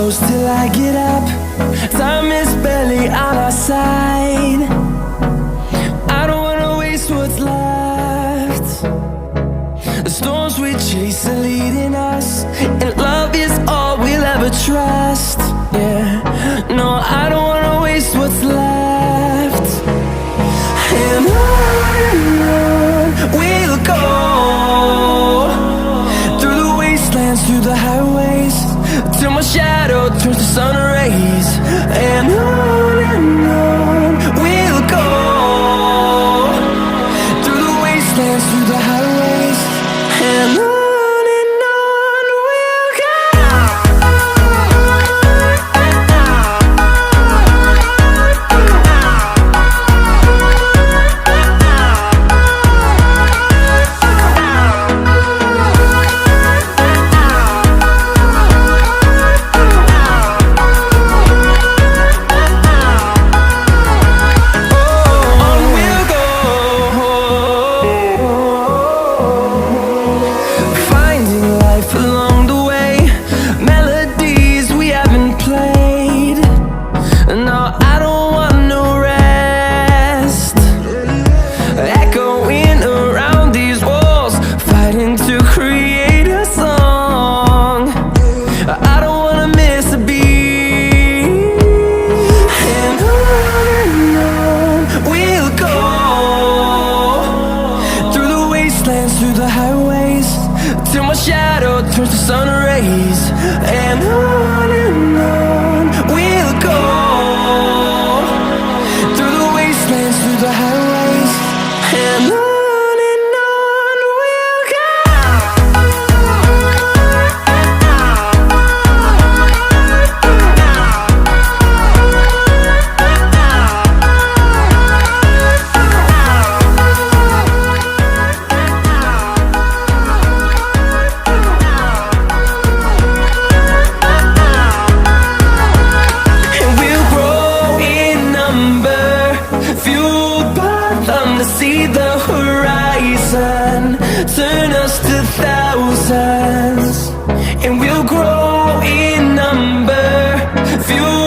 close till I get up. Time is barely on our side. I don't wanna waste what's left. The storms we chase are leading us, and love is all we'll ever trust. Yeah, no, I don't wanna waste what's left. And on we'll go, through the wastelands, through the highways, till my shadow turns to sun rays. And on we'll go, through the wastelands, through the highways, and on we'll go. Through the highways, till my shadow turns to sun rays. And on we'll go, through the wastelands, through the highways, and on we'll go. See the horizon turn us to thousands, and we'll grow in number, fuel